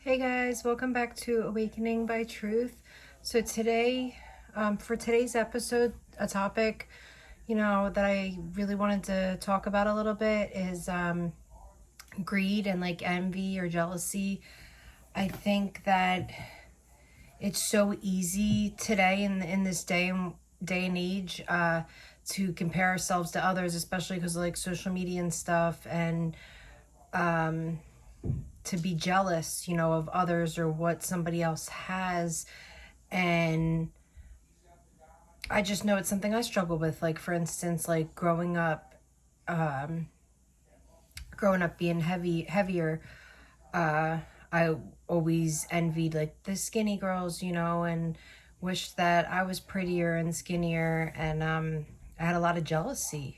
Hey guys, welcome back to Awakening by Truth. So today, for today's episode, a topic, that I really wanted to talk about a little bit is greed and like envy or jealousy. I think that it's so easy today in this day and age to compare ourselves to others, especially because of like social media and stuff, and to be jealous, of others or what somebody else has. And I just know it's something I struggle with. Like, for instance, like growing up being heavier, I always envied like the skinny girls, and wished that I was prettier and skinnier. And I had a lot of jealousy.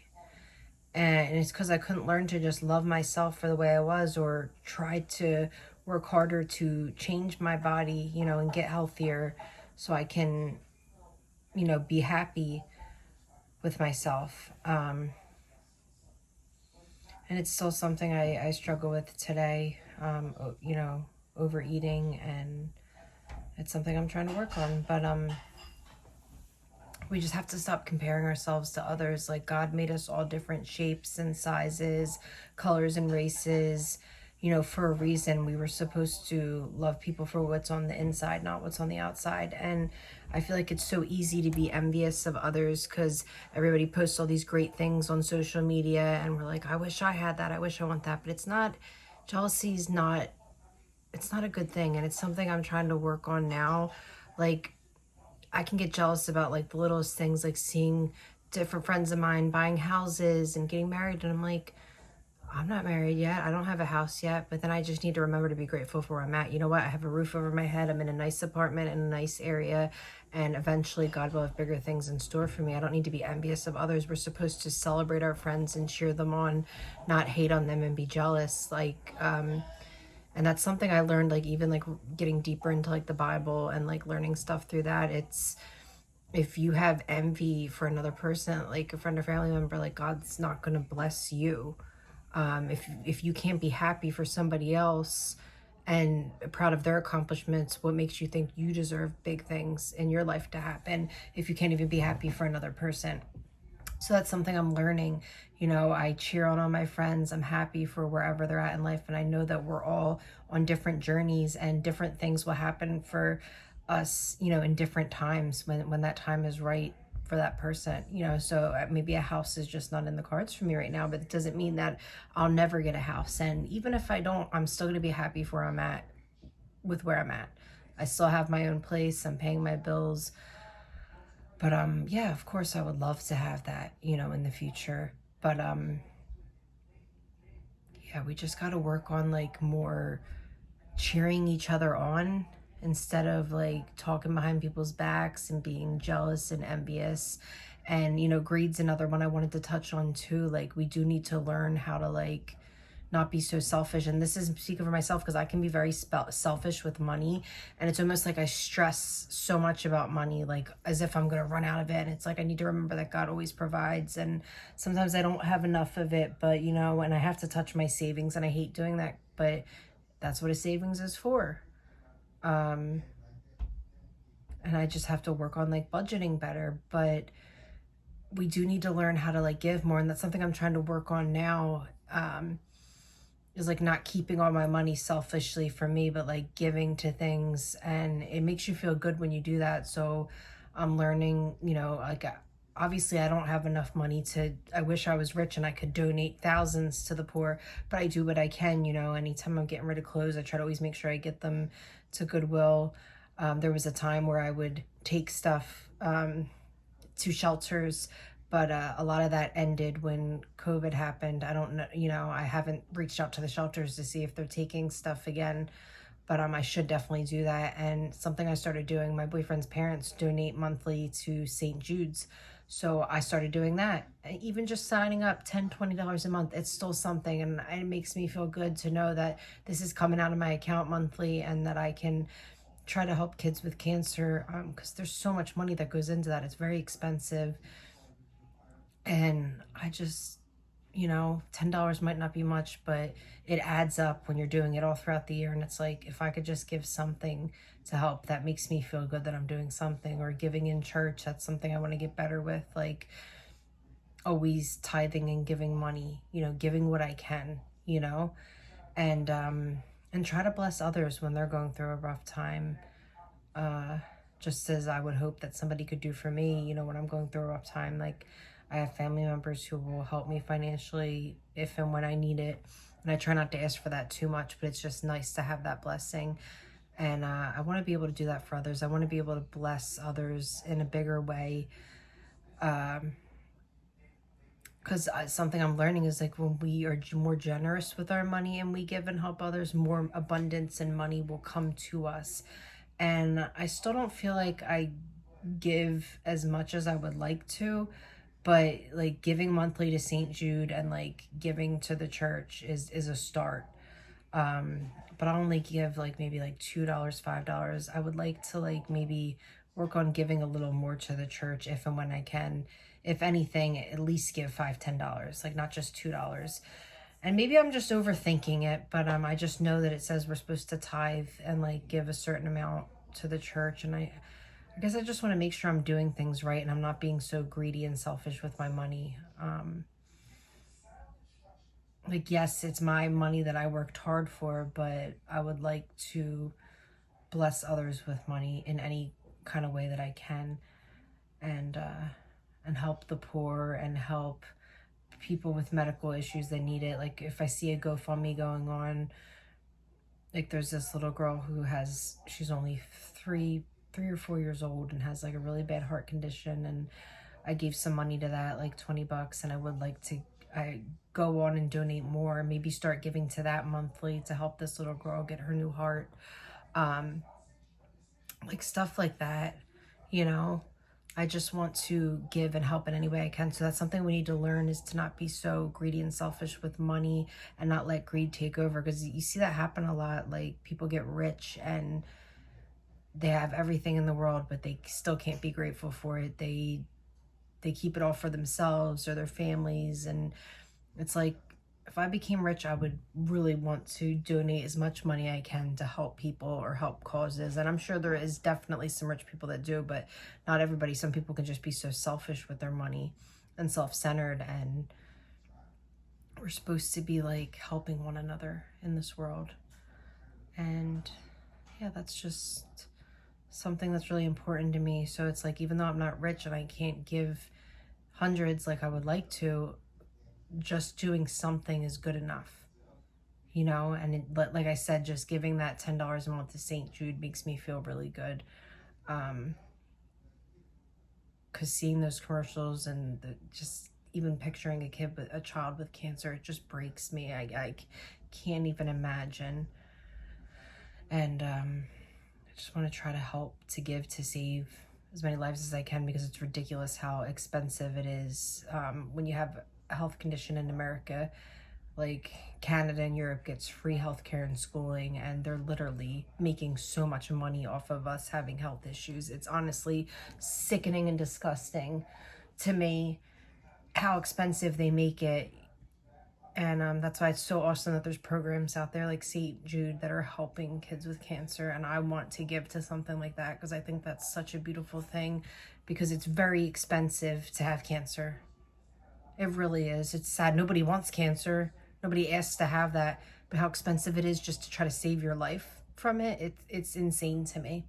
And it's because I couldn't learn to just love myself for the way I was, or try to work harder to change my body, and get healthier so I can, be happy with myself. And it's still something I struggle with today, overeating, and it's something I'm trying to work on. But we just have to stop comparing ourselves to others. Like, God made us all different shapes and sizes, colors and races, for a reason. We were supposed to love people for what's on the inside, not what's on the outside. And I feel like it's so easy to be envious of others because everybody posts all these great things on social media, and we're like, I wish I had that, I wish I want that. But it's not, jealousy is not, it's not a good thing. And it's something I'm trying to work on now. Like, I can get jealous about like the littlest things, like seeing different friends of mine buying houses and getting married. And I'm like, I'm not married yet. I don't have a house yet. But then I just need to remember to be grateful for where I'm at. You know what? I have a roof over my head. I'm in a nice apartment in a nice area. And eventually God will have bigger things in store for me. I don't need to be envious of others. We're supposed to celebrate our friends and cheer them on, not hate on them and be jealous. And that's something I learned, like even like getting deeper into like the Bible and like learning stuff through that. It's, if you have envy for another person, like a friend or family member, like God's not going to bless you. If you can't be happy for somebody else and proud of their accomplishments, what makes you think you deserve big things in your life to happen if you can't even be happy for another person? So that's something I'm learning. I cheer on all my friends. I'm happy for wherever they're at in life. And I know that we're all on different journeys, and different things will happen for us, in different times when that time is right for that person. So maybe a house is just not in the cards for me right now, but it doesn't mean that I'll never get a house. And even if I don't, I'm still going to be happy for where I'm at, with where I'm at. I still have my own place. I'm paying my bills. But yeah, of course I would love to have that, in the future. But yeah, we just got to work on like more cheering each other on instead of like talking behind people's backs and being jealous and envious. And greed's another one I wanted to touch on too. Like, we do need to learn how to like not be so selfish. And this is speaking for myself, because I can be very selfish with money. And it's almost like I stress so much about money, like as if I'm going to run out of it. And it's like I need to remember that God always provides. And sometimes I don't have enough of it, but and I have to touch my savings, and I hate doing that. But that's what a savings is for. And I just have to work on like budgeting better. But we do need to learn how to like give more. And that's something I'm trying to work on now. Is like not keeping all my money selfishly for me, but like giving to things. And it makes you feel good when you do that. So I'm learning, like, obviously I don't have enough money to, I wish I was rich and I could donate thousands to the poor, but I do what I can. Anytime I'm getting rid of clothes, I try to always make sure I get them to Goodwill. There was a time where I would take stuff to shelters, but a lot of that ended when COVID happened. I don't know, I haven't reached out to the shelters to see if they're taking stuff again, but I should definitely do that. And something I started doing, my boyfriend's parents donate monthly to St. Jude's. So I started doing that. Even just signing up $10-20 a month, it's still something. And it makes me feel good to know that this is coming out of my account monthly, and that I can try to help kids with cancer, because there's so much money that goes into that. It's very expensive. And I just, $10 might not be much, but it adds up when you're doing it all throughout the year. And it's like, if I could just give something to help, that makes me feel good that I'm doing something. Or giving in church, that's something I want to get better with. Like, always tithing and giving money, giving what I can, and try to bless others when they're going through a rough time. Just as I would hope that somebody could do for me, when I'm going through a rough time. Like, I have family members who will help me financially if and when I need it. And I try not to ask for that too much, but it's just nice to have that blessing. And I want to be able to do that for others. I want to be able to bless others in a bigger way. Because something I'm learning is, like, when we are more generous with our money and we give and help others, more abundance and money will come to us. And I still don't feel like I give as much as I would like to, but like giving monthly to St. Jude and like giving to the church is a start. But I'll only give like maybe like $2, $5. I would like to like maybe work on giving a little more to the church if and when I can. If anything, at least give $5, $10, like not just $2. And maybe I'm just overthinking it, but I just know that it says we're supposed to tithe and like give a certain amount to the church. And I guess I just want to make sure I'm doing things right and I'm not being so greedy and selfish with my money. Like, yes, it's my money that I worked hard for, but I would like to bless others with money in any kind of way that I can, and help the poor and help people with medical issues that need it. Like, if I see a GoFundMe going on, like there's this little girl who she's only three or 4 years old and has like a really bad heart condition, and I gave some money to that, like $20, and I would like to go on and donate more, maybe start giving to that monthly to help this little girl get her new heart. Like stuff like that, I just want to give and help in any way I can. So that's something we need to learn, is to not be so greedy and selfish with money and not let greed take over. Because you see that happen a lot. Like, people get rich and they have everything in the world, but they still can't be grateful for it. They keep it all for themselves or their families. And it's like, if I became rich, I would really want to donate as much money I can to help people or help causes. And I'm sure there is definitely some rich people that do, but not everybody. Some people can just be so selfish with their money and self-centered. And we're supposed to be like helping one another in this world. And yeah, that's just something that's really important to me. So it's like, even though I'm not rich and I can't give hundreds like I would like to, just doing something is good enough, and like I said, just giving that $10 a month to St. Jude makes me feel really good. Because seeing those commercials and just even picturing a child with cancer, it just breaks me. I can't even imagine. And I just want to try to help, to give, to save as many lives as I can, because it's ridiculous how expensive it is. When you have a health condition in America, like Canada and Europe gets free healthcare and schooling, and they're literally making so much money off of us having health issues. It's honestly sickening and disgusting to me how expensive they make it. And that's why it's so awesome that there's programs out there like St. Jude that are helping kids with cancer. And I want to give to something like that, because I think that's such a beautiful thing, because it's very expensive to have cancer. It really is. It's sad. Nobody wants cancer. Nobody asks to have that. But how expensive it is just to try to save your life from it, it's insane to me.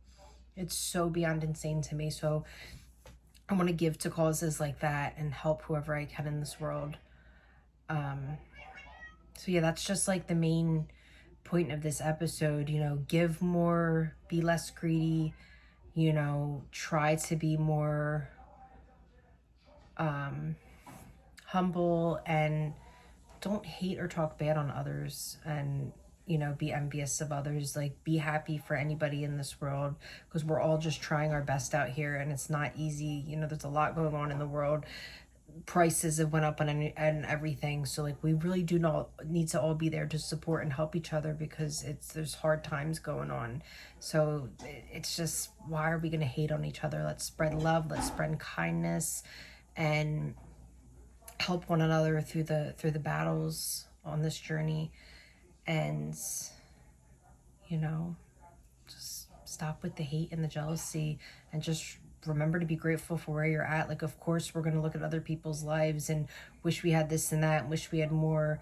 It's so beyond insane to me. So I want to give to causes like that and help whoever I can in this world. So yeah, that's just like the main point of this episode. Give more, be less greedy, try to be more humble, and don't hate or talk bad on others, and be envious of others. Like, be happy for anybody in this world, because we're all just trying our best out here, and it's not easy. There's a lot going on in the world. Prices have went up and everything, so like, we really do not need to all be there to support and help each other, because there's hard times going on. So it's just, why are we going to hate on each other? Let's spread love, let's spread kindness, and help one another through the battles on this journey, and you know, just stop with the hate and the jealousy, and just remember to be grateful for where you're at. Like, of course we're going to look at other people's lives and wish we had this and that and wish we had more,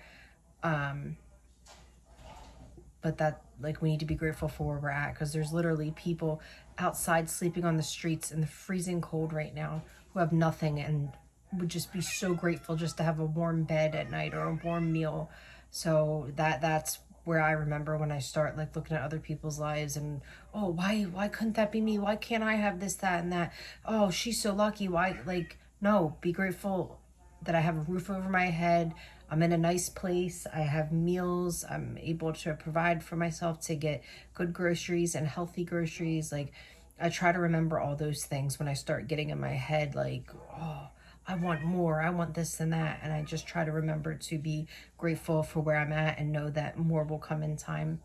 but that, like, we need to be grateful for where we're at, because there's literally people outside sleeping on the streets in the freezing cold right now who have nothing and would just be so grateful just to have a warm bed at night or a warm meal. So that's where I remember when I start like looking at other people's lives and, oh, why couldn't that be me? Why can't I have this, that, and that? Oh, she's so lucky. Why? Like, no, be grateful that I have a roof over my head. I'm in a nice place. I have meals. I'm able to provide for myself to get good groceries and healthy groceries. Like, I try to remember all those things when I start getting in my head, like, oh, I want more. I want this and that. And I just try to remember to be grateful for where I'm at and know that more will come in time.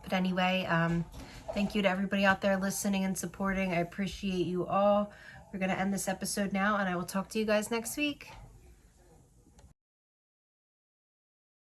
But anyway, thank you to everybody out there listening and supporting. I appreciate you all. We're going to end this episode now, and I will talk to you guys next week.